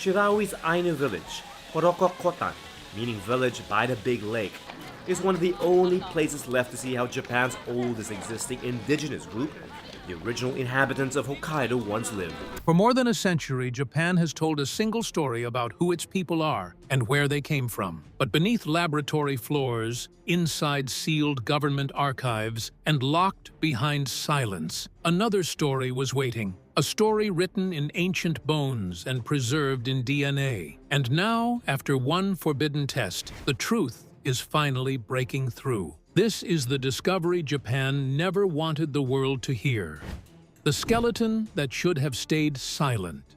Shiraoi's Ainu village, Horokokotan, meaning village by the big lake, is one of the only places left to see how Japan's oldest existing indigenous group, the original inhabitants of Hokkaido, once lived. For more than a century, Japan has told a single story about who its people are and where they came from. But beneath laboratory floors, inside sealed government archives, and locked behind silence, another story was waiting. A story written in ancient bones and preserved in DNA. And now, after one forbidden test, the truth is finally breaking through. This is the discovery Japan never wanted the world to hear. The skeleton that should have stayed silent.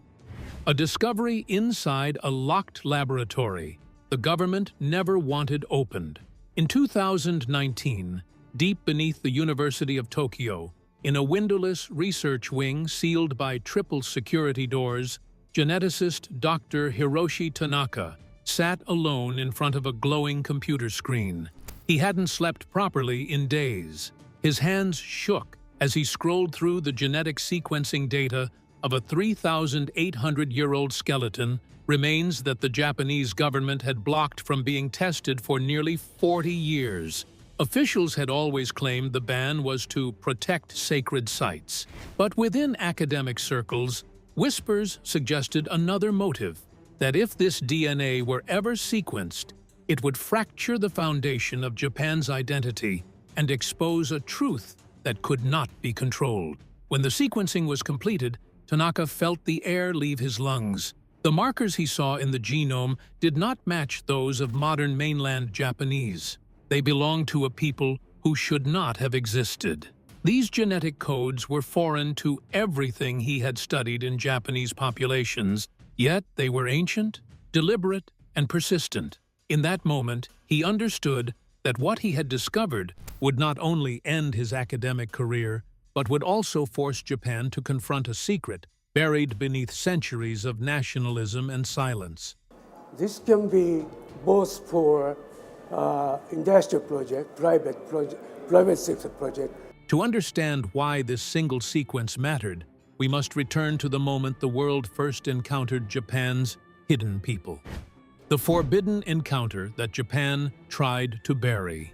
A discovery inside a locked laboratory the government never wanted opened. In 2019, deep beneath the University of Tokyo, in a windowless research wing sealed by triple security doors, geneticist Dr. Hiroshi Tanaka sat alone in front of a glowing computer screen. He hadn't slept properly in days. His hands shook as he scrolled through the genetic sequencing data of a 3,800-year-old skeleton, remains that the Japanese government had blocked from being tested for nearly 40 years. Officials had always claimed the ban was to protect sacred sites. But within academic circles, whispers suggested another motive, that if this DNA were ever sequenced, it would fracture the foundation of Japan's identity and expose a truth that could not be controlled. When the sequencing was completed, Tanaka felt the air leave his lungs. The markers he saw in the genome did not match those of modern mainland Japanese. They belonged to a people who should not have existed. These genetic codes were foreign to everything he had studied in Japanese populations, yet they were ancient, deliberate, and persistent. In that moment, he understood that what he had discovered would not only end his academic career, but would also force Japan to confront a secret buried beneath centuries of nationalism and silence. This can be both for industrial project, private sector project. To understand why this single sequence mattered, we must return to the moment the world first encountered Japan's hidden people. The forbidden encounter that Japan tried to bury.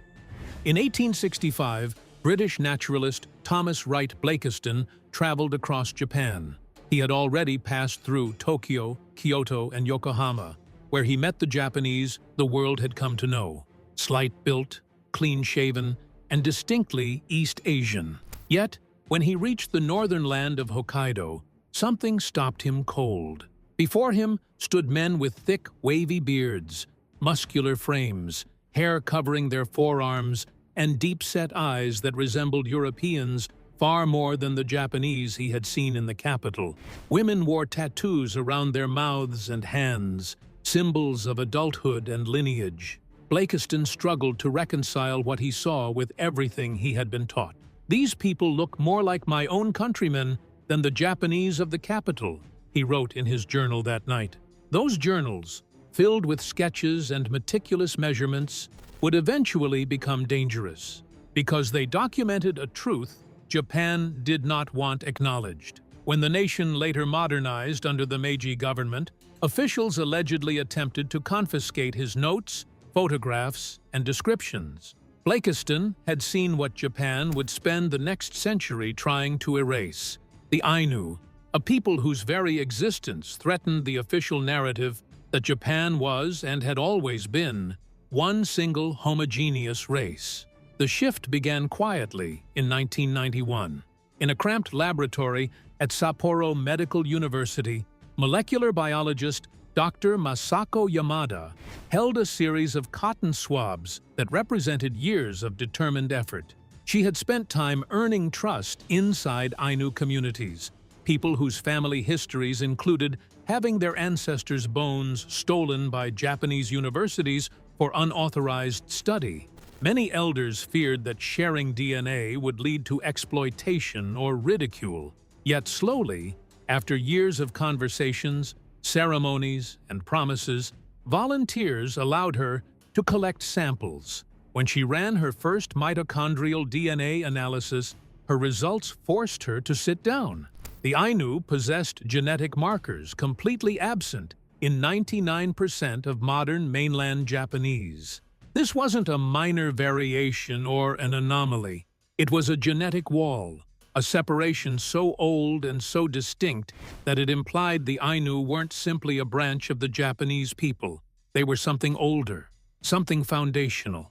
In 1865, British naturalist Thomas Wright Blakiston traveled across Japan. He had already passed through Tokyo, Kyoto, and Yokohama, where he met the Japanese the world had come to know. Slight-built, clean-shaven, and distinctly East Asian. Yet, when he reached the northern land of Hokkaido, something stopped him cold. Before him stood men with thick, wavy beards, muscular frames, hair covering their forearms, and deep-set eyes that resembled Europeans far more than the Japanese he had seen in the capital. Women wore tattoos around their mouths and hands, symbols of adulthood and lineage. Blakiston struggled to reconcile what he saw with everything he had been taught. "These people look more like my own countrymen than the Japanese of the capital," he wrote in his journal that night. Those journals, filled with sketches and meticulous measurements, would eventually become dangerous, because they documented a truth Japan did not want acknowledged. When the nation later modernized under the Meiji government, officials allegedly attempted to confiscate his notes, photographs, and descriptions. Blakiston had seen what Japan would spend the next century trying to erase. The Ainu, a people whose very existence threatened the official narrative that Japan was, and had always been, one single homogeneous race. The shift began quietly in 1991. In a cramped laboratory at Sapporo Medical University, molecular biologist Dr. Masako Yamada held a series of cotton swabs that represented years of determined effort. She had spent time earning trust inside Ainu communities, people whose family histories included having their ancestors' bones stolen by Japanese universities for unauthorized study. Many elders feared that sharing DNA would lead to exploitation or ridicule. Yet slowly, after years of conversations, ceremonies, and promises, volunteers allowed her to collect samples. When she ran her first mitochondrial DNA analysis, her results forced her to sit down. The Ainu possessed genetic markers completely absent in 99% of modern mainland Japanese. This wasn't a minor variation or an anomaly. It was a genetic wall, a separation so old and so distinct that it implied the Ainu weren't simply a branch of the Japanese people. They were something older, something foundational.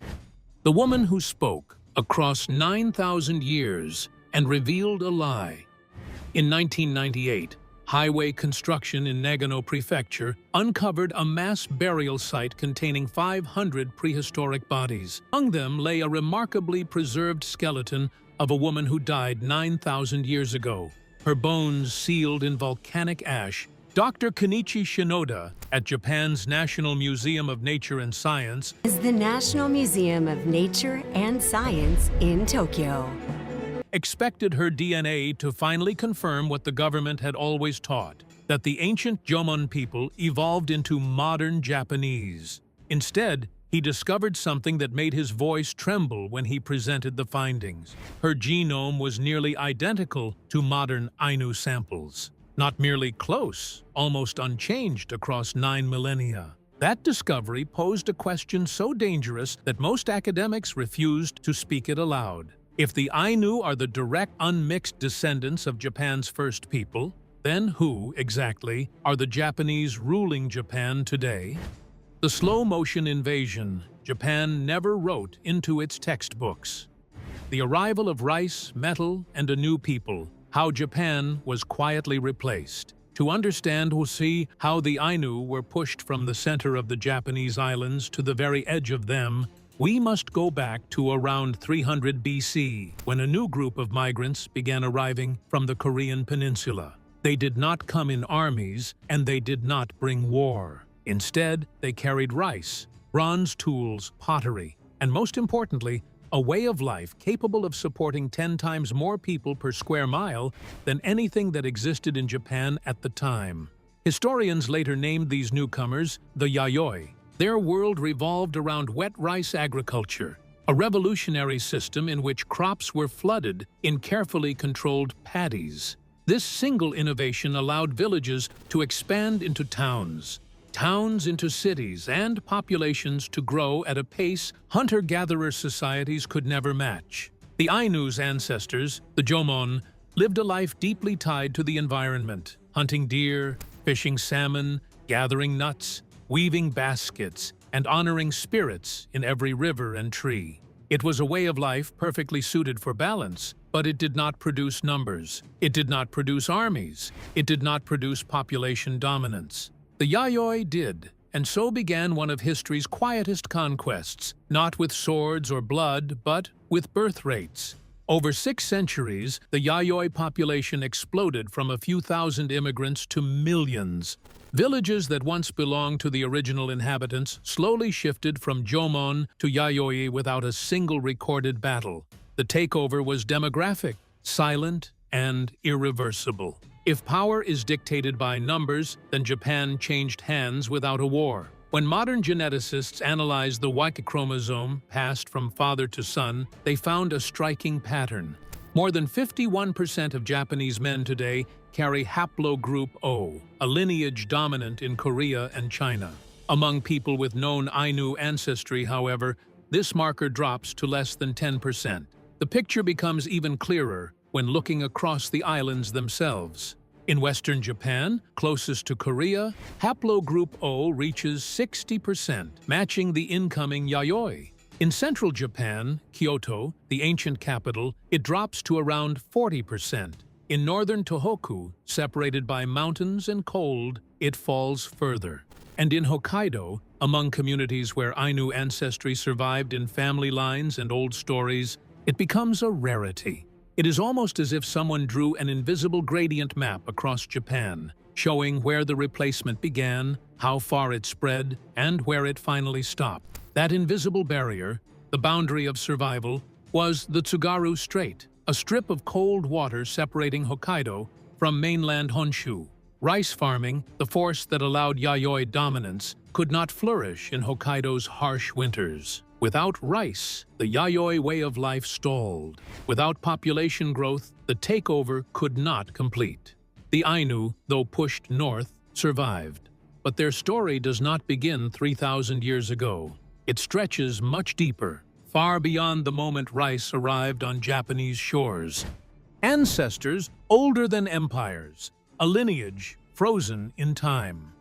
The woman who spoke across 9,000 years and revealed a lie. In 1998, highway construction in Nagano Prefecture uncovered a mass burial site containing 500 prehistoric bodies. Among them lay a remarkably preserved skeleton of a woman who died 9,000 years ago, her bones sealed in volcanic ash. Dr. Kenichi Shinoda at Japan's National Museum of Nature and Science is the National Museum of Nature and Science in Tokyo. Expected her DNA to finally confirm what the government had always taught, that the ancient Jomon people evolved into modern Japanese. Instead, he discovered something that made his voice tremble when he presented the findings. Her genome was nearly identical to modern Ainu samples. Not merely close, almost unchanged across 9 millennia. That discovery posed a question so dangerous that most academics refused to speak it aloud. If the Ainu are the direct, unmixed descendants of Japan's first people, then who, exactly, are the Japanese ruling Japan today? The slow-motion invasion Japan never wrote into its textbooks. The arrival of rice, metal, and a new people, how Japan was quietly replaced. To understand, we'll see how the Ainu were pushed from the center of the Japanese islands to the very edge of them. We must go back to around 300 BC, when a new group of migrants began arriving from the Korean peninsula. They did not come in armies, and they did not bring war. Instead, they carried rice, bronze tools, pottery, and most importantly, a way of life capable of supporting 10 times more people per square mile than anything that existed in Japan at the time. Historians later named these newcomers the Yayoi. Their world revolved around wet rice agriculture, a revolutionary system in which crops were flooded in carefully controlled paddies. This single innovation allowed villages to expand into towns into cities, and populations to grow at a pace hunter-gatherer societies could never match. The Ainu's ancestors, the Jomon, lived a life deeply tied to the environment, hunting deer, fishing salmon, gathering nuts, weaving baskets, and honoring spirits in every river and tree. It was a way of life perfectly suited for balance, but it did not produce numbers. It did not produce armies. It did not produce population dominance. The Yayoi did, and so began one of history's quietest conquests, not with swords or blood, but with birth rates. Over 6 centuries, the Yayoi population exploded from a few thousand immigrants to millions. Villages that once belonged to the original inhabitants slowly shifted from Jomon to Yayoi without a single recorded battle. The takeover was demographic, silent, and irreversible. If power is dictated by numbers, then Japan changed hands without a war. When modern geneticists analyzed the Y chromosome passed from father to son, they found a striking pattern. More than 51% of Japanese men today carry haplogroup O, a lineage dominant in Korea and China. Among people with known Ainu ancestry, however, this marker drops to less than 10%. The picture becomes even clearer when looking across the islands themselves. In Western Japan, closest to Korea, haplogroup O reaches 60%, matching the incoming Yayoi. In central Japan, Kyoto, the ancient capital, it drops to around 40%. In northern Tohoku, separated by mountains and cold, it falls further. And in Hokkaido, among communities where Ainu ancestry survived in family lines and old stories, it becomes a rarity. It is almost as if someone drew an invisible gradient map across Japan, showing where the replacement began, how far it spread, and where it finally stopped. That invisible barrier, the boundary of survival, was the Tsugaru Strait, a strip of cold water separating Hokkaido from mainland Honshu. Rice farming, the force that allowed Yayoi dominance, could not flourish in Hokkaido's harsh winters. Without rice, the Yayoi way of life stalled. Without population growth, the takeover could not complete. The Ainu, though pushed north, survived. But their story does not begin 3,000 years ago. It stretches much deeper, far beyond the moment rice arrived on Japanese shores. Ancestors older than empires, a lineage frozen in time.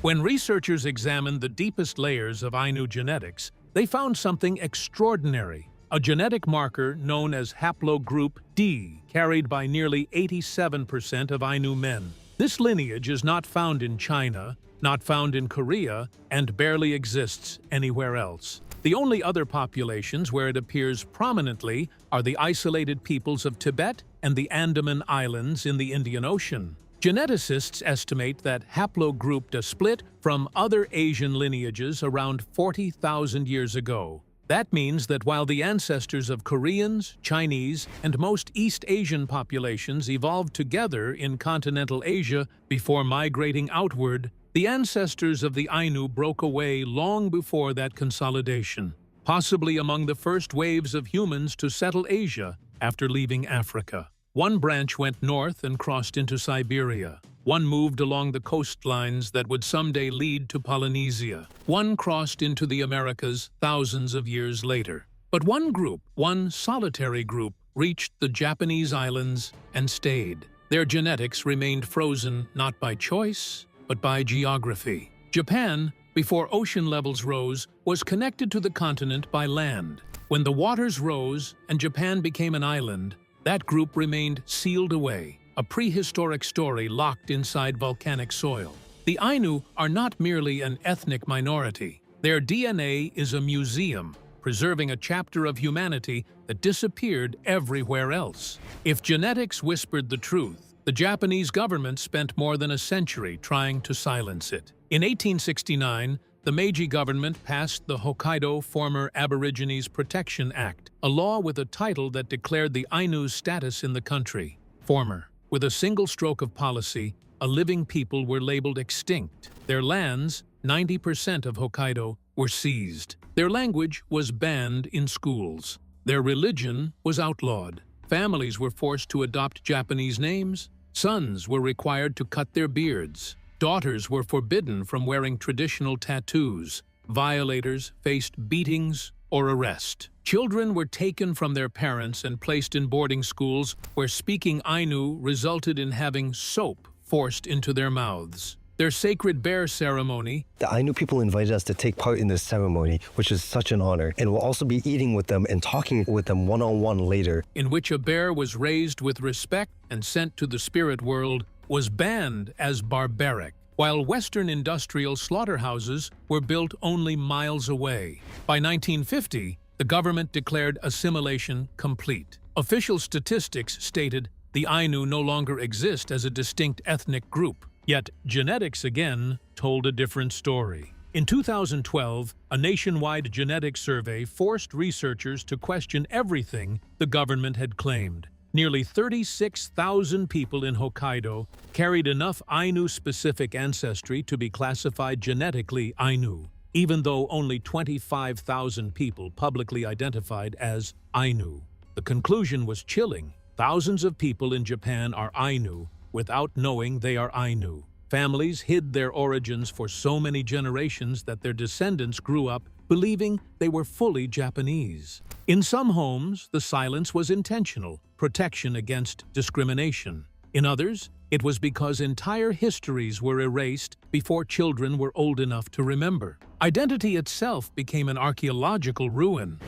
When researchers examined the deepest layers of Ainu genetics, they found something extraordinary, a genetic marker known as haplogroup D, carried by nearly 87% of Ainu men. This lineage is not found in China, not found in Korea, and barely exists anywhere else. The only other populations where it appears prominently are the isolated peoples of Tibet and the Andaman Islands in the Indian Ocean. Geneticists estimate that haplogroup D split from other Asian lineages around 40,000 years ago. That means that while the ancestors of Koreans, Chinese, and most East Asian populations evolved together in continental Asia before migrating outward, the ancestors of the Ainu broke away long before that consolidation, possibly among the first waves of humans to settle Asia after leaving Africa. One branch went north and crossed into Siberia. One moved along the coastlines that would someday lead to Polynesia. One crossed into the Americas thousands of years later. But one solitary group, reached the Japanese islands and stayed. Their genetics remained frozen not by choice, but by geography. Japan, before ocean levels rose, was connected to the continent by land. When the waters rose and Japan became an island, that group remained sealed away, a prehistoric story locked inside volcanic soil. The Ainu are not merely an ethnic minority. Their DNA is a museum, preserving a chapter of humanity that disappeared everywhere else. If genetics whispered the truth, the Japanese government spent more than a century trying to silence it. In 1869, the Meiji government passed the Hokkaido Former Aborigines Protection Act, a law with a title that declared the Ainu's status in the country, former. With a single stroke of policy, a living people were labeled extinct. Their lands, 90% of Hokkaido, were seized. Their language was banned in schools. Their religion was outlawed. Families were forced to adopt Japanese names. Sons were required to cut their beards. Daughters were forbidden from wearing traditional tattoos. Violators faced beatings or arrest. Children were taken from their parents and placed in boarding schools where speaking Ainu resulted in having soap forced into their mouths. Their sacred bear ceremony. The Ainu people invited us to take part in this ceremony, which is such an honor, and we'll also be eating with them and talking with them one-on-one later. In which a bear was raised with respect and sent to the spirit world, was banned as barbaric, while Western industrial slaughterhouses were built only miles away. By 1950, the government declared assimilation complete. Official statistics stated the Ainu no longer exist as a distinct ethnic group. Yet genetics again told a different story. In 2012, a nationwide genetic survey forced researchers to question everything the government had claimed. Nearly 36,000 people in Hokkaido carried enough Ainu-specific ancestry to be classified genetically Ainu, even though only 25,000 people publicly identified as Ainu. The conclusion was chilling. Thousands of people in Japan are Ainu without knowing they are Ainu. Families hid their origins for so many generations that their descendants grew up believing they were fully Japanese. In some homes, the silence was intentional, protection against discrimination. In others, it was because entire histories were erased before children were old enough to remember. Identity itself became an archaeological ruin.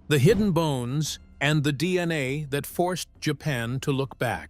The hidden bones and the DNA that forced Japan to look back.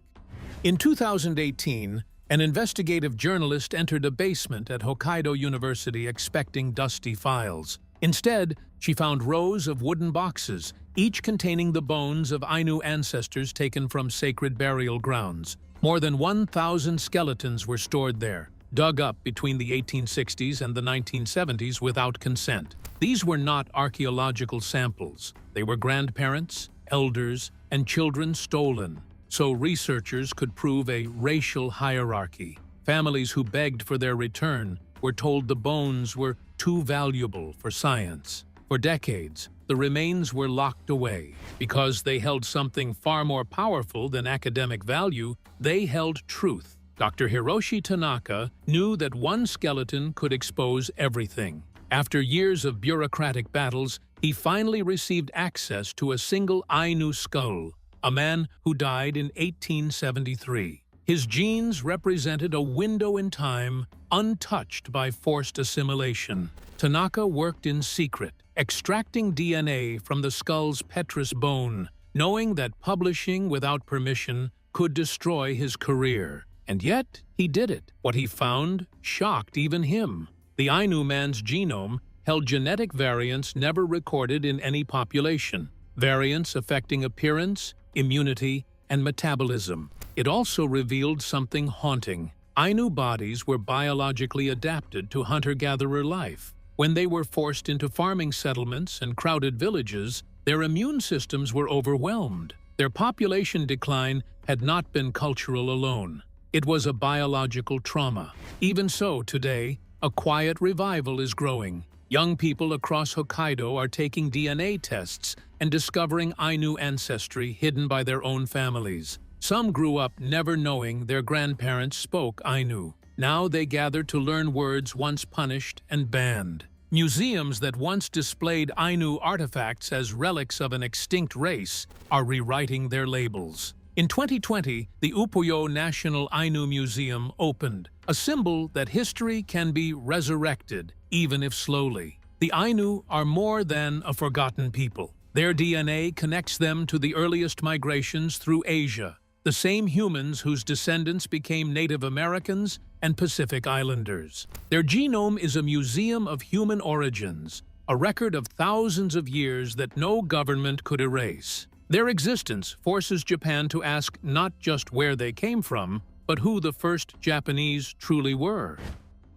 In 2018, an investigative journalist entered a basement at Hokkaido University expecting dusty files. Instead, she found rows of wooden boxes, each containing the bones of Ainu ancestors taken from sacred burial grounds. More than 1,000 skeletons were stored there, dug up between the 1860s and the 1970s without consent. These were not archaeological samples. They were grandparents, elders, and children stolen, so researchers could prove a racial hierarchy. Families who begged for their return were told the bones were too valuable for science. For decades, the remains were locked away. Because they held something far more powerful than academic value, they held truth. Dr. Hiroshi Tanaka knew that one skeleton could expose everything. After years of bureaucratic battles, he finally received access to a single Ainu skull, a man who died in 1873. His genes represented a window in time untouched by forced assimilation. Tanaka worked in secret, extracting DNA from the skull's petrous bone, knowing that publishing without permission could destroy his career. And yet, he did it. What he found shocked even him. The Ainu man's genome held genetic variants never recorded in any population, variants affecting appearance, immunity, and metabolism. It also revealed something haunting. Ainu bodies were biologically adapted to hunter-gatherer life. When they were forced into farming settlements and crowded villages, their immune systems were overwhelmed. Their population decline had not been cultural alone. It was a biological trauma. Even so, today, a quiet revival is growing. Young people across Hokkaido are taking DNA tests and discovering Ainu ancestry hidden by their own families. Some grew up never knowing their grandparents spoke Ainu. Now they gather to learn words once punished and banned. Museums that once displayed Ainu artifacts as relics of an extinct race are rewriting their labels. In 2020, the Upuyo National Ainu Museum opened, a symbol that history can be resurrected, even if slowly. The Ainu are more than a forgotten people. Their DNA connects them to the earliest migrations through Asia, the same humans whose descendants became Native Americans and Pacific Islanders. Their genome is a museum of human origins, a record of thousands of years that no government could erase. Their existence forces Japan to ask not just where they came from, but who the first Japanese truly were.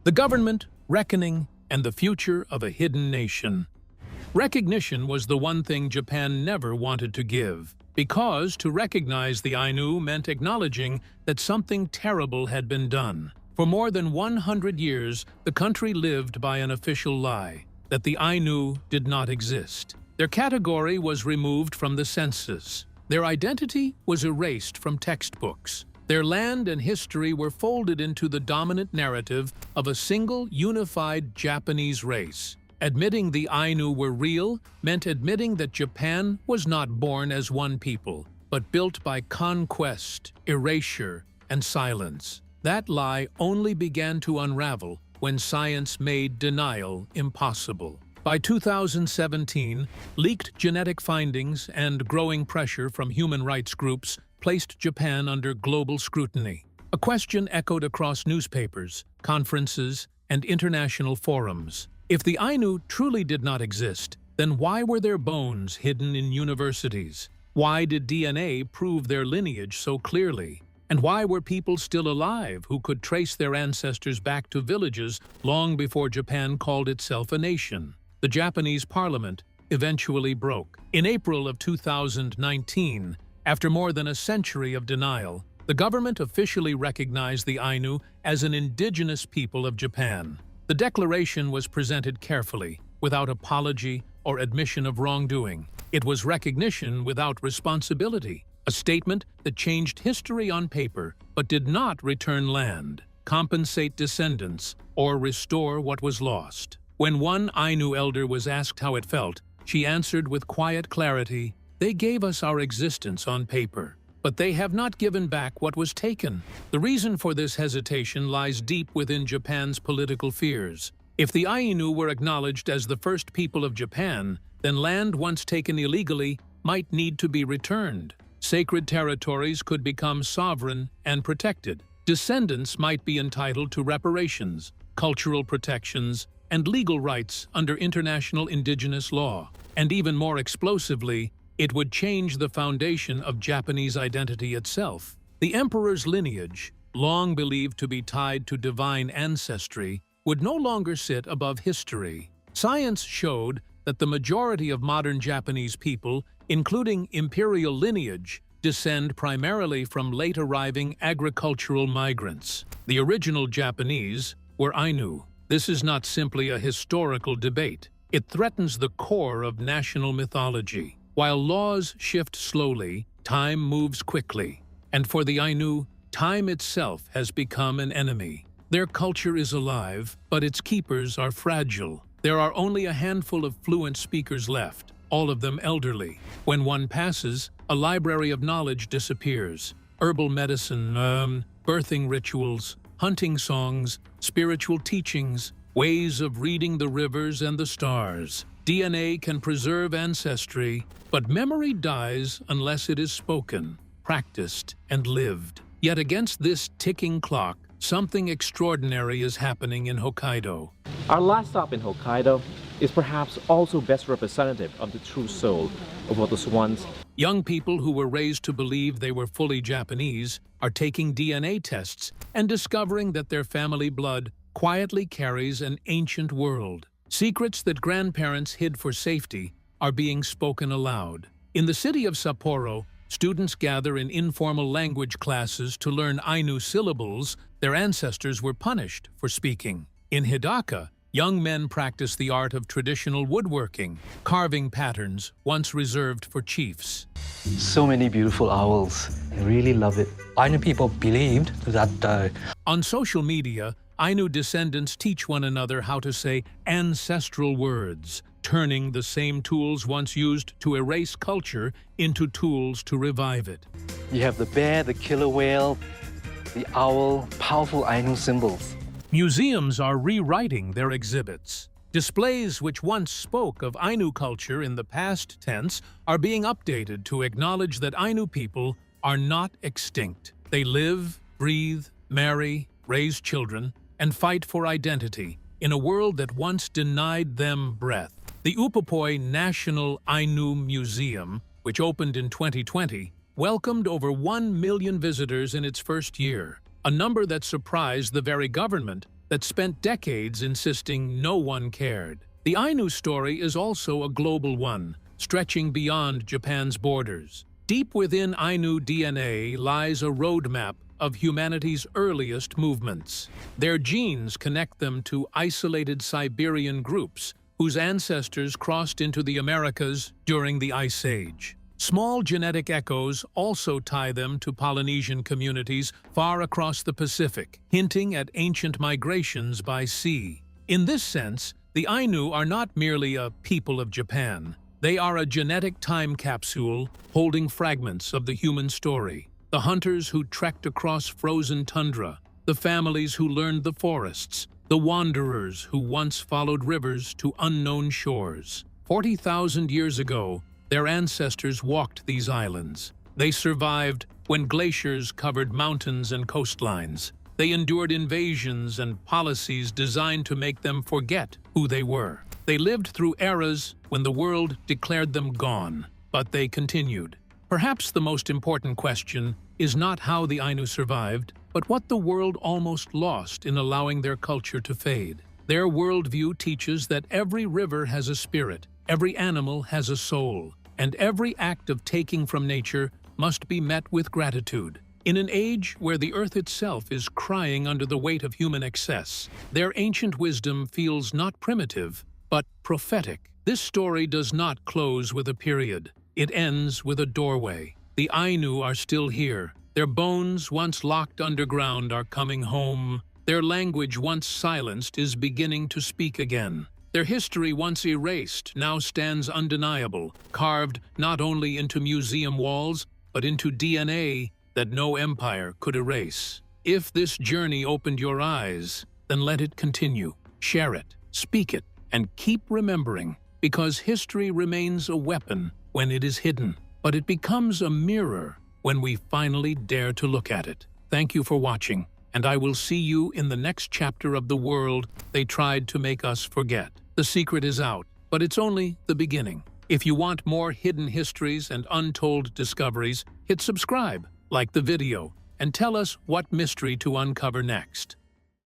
The government, reckoning, and the future of a hidden nation. Recognition was the one thing Japan never wanted to give, because to recognize the Ainu meant acknowledging that something terrible had been done. For more than 100 years, the country lived by an official lie, that the Ainu did not exist. Their category was removed from the census. Their identity was erased from textbooks. Their land and history were folded into the dominant narrative of a single, unified Japanese race. Admitting the Ainu were real meant admitting that Japan was not born as one people, but built by conquest, erasure, and silence. That lie only began to unravel when science made denial impossible. By 2017, leaked genetic findings and growing pressure from human rights groups placed Japan under global scrutiny. A question echoed across newspapers, conferences, and international forums. If the Ainu truly did not exist, then why were their bones hidden in universities? Why did DNA prove their lineage so clearly? And why were people still alive who could trace their ancestors back to villages long before Japan called itself a nation? The Japanese parliament eventually broke. In April of 2019, after more than a century of denial, the government officially recognized the Ainu as an indigenous people of Japan. The declaration was presented carefully, without apology or admission of wrongdoing. It was recognition without responsibility, a statement that changed history on paper but did not return land, compensate descendants, or restore what was lost. When one Ainu elder was asked how it felt, she answered with quiet clarity, "They gave us our existence on paper, but they have not given back what was taken." The reason for this hesitation lies deep within Japan's political fears. If the Ainu were acknowledged as the first people of Japan, then land once taken illegally might need to be returned. Sacred territories could become sovereign and protected. Descendants might be entitled to reparations, cultural protections, and legal rights under international indigenous law. And even more explosively, it would change the foundation of Japanese identity itself. The emperor's lineage, long believed to be tied to divine ancestry, would no longer sit above history. Science showed that the majority of modern Japanese people, including imperial lineage, descend primarily from late-arriving agricultural migrants. The original Japanese were Ainu. This is not simply a historical debate. It threatens the core of national mythology. While laws shift slowly, time moves quickly. And for the Ainu, time itself has become an enemy. Their culture is alive, but its keepers are fragile. There are only a handful of fluent speakers left, all of them elderly. When one passes, a library of knowledge disappears. Herbal medicine, birthing rituals, hunting songs, spiritual teachings, ways of reading the rivers and the stars. DNA can preserve ancestry, but memory dies unless it is spoken, practiced, and lived. Yet against this ticking clock, something extraordinary is happening in Hokkaido. Our last stop in Hokkaido is perhaps also best representative of the true soul of what was once. Young people who were raised to believe they were fully Japanese are taking DNA tests and discovering that their family blood quietly carries an ancient world. Secrets that grandparents hid for safety are being spoken aloud. In the city of Sapporo, students gather in informal language classes to learn Ainu syllables their ancestors were punished for speaking. In Hidaka, young men practice the art of traditional woodworking, carving patterns once reserved for chiefs. So many beautiful owls. I really love it. Ainu people believed that On social media, Ainu descendants teach one another how to say ancestral words, turning the same tools once used to erase culture into tools to revive it. you have the bear, the killer whale, the owl, powerful Ainu symbols. Museums are rewriting their exhibits. Displays which once spoke of Ainu culture in the past tense are being updated to acknowledge that Ainu people are not extinct. They live, breathe, marry, raise children, and fight for identity in a world that once denied them breath. The Upapoi National Ainu Museum, which opened in 2020, welcomed over 1 million visitors in its first year, a number that surprised the very government that spent decades insisting no one cared. The Ainu story is also a global one, stretching beyond Japan's borders. Deep within Ainu DNA lies a roadmap of humanity's earliest movements. Their genes connect them to isolated Siberian groups whose ancestors crossed into the Americas during the Ice Age. Small genetic echoes also tie them to Polynesian communities far across the Pacific, hinting at ancient migrations by sea. In this sense, the Ainu are not merely a people of Japan. They are a genetic time capsule holding fragments of the human story. The hunters who trekked across frozen tundra, the families who learned the forests, the wanderers who once followed rivers to unknown shores. 40,000 years ago, their ancestors walked these islands. They survived when glaciers covered mountains and coastlines. They endured invasions and policies designed to make them forget who they were. They lived through eras when the world declared them gone, but they continued. Perhaps the most important question is not how the Ainu survived, but what the world almost lost in allowing their culture to fade. Their worldview teaches that every river has a spirit, every animal has a soul, and every act of taking from nature must be met with gratitude. In an age where the earth itself is crying under the weight of human excess, their ancient wisdom feels not primitive, but prophetic. This story does not close with a period. It ends with a doorway. The Ainu are still here. Their bones, once locked underground, are coming home. Their language, once silenced, is beginning to speak again. Their history, once erased, now stands undeniable, carved not only into museum walls, but into DNA that no empire could erase. If this journey opened your eyes, then let it continue. Share it, speak it, and keep remembering, because history remains a weapon when it is hidden, but it becomes a mirror when we finally dare to look at it. Thank you for watching, and I will see you in the next chapter of the world they tried to make us forget. The secret is out, but it's only the beginning. If you want more hidden histories and untold discoveries, hit subscribe, like the video, and tell us what mystery to uncover next.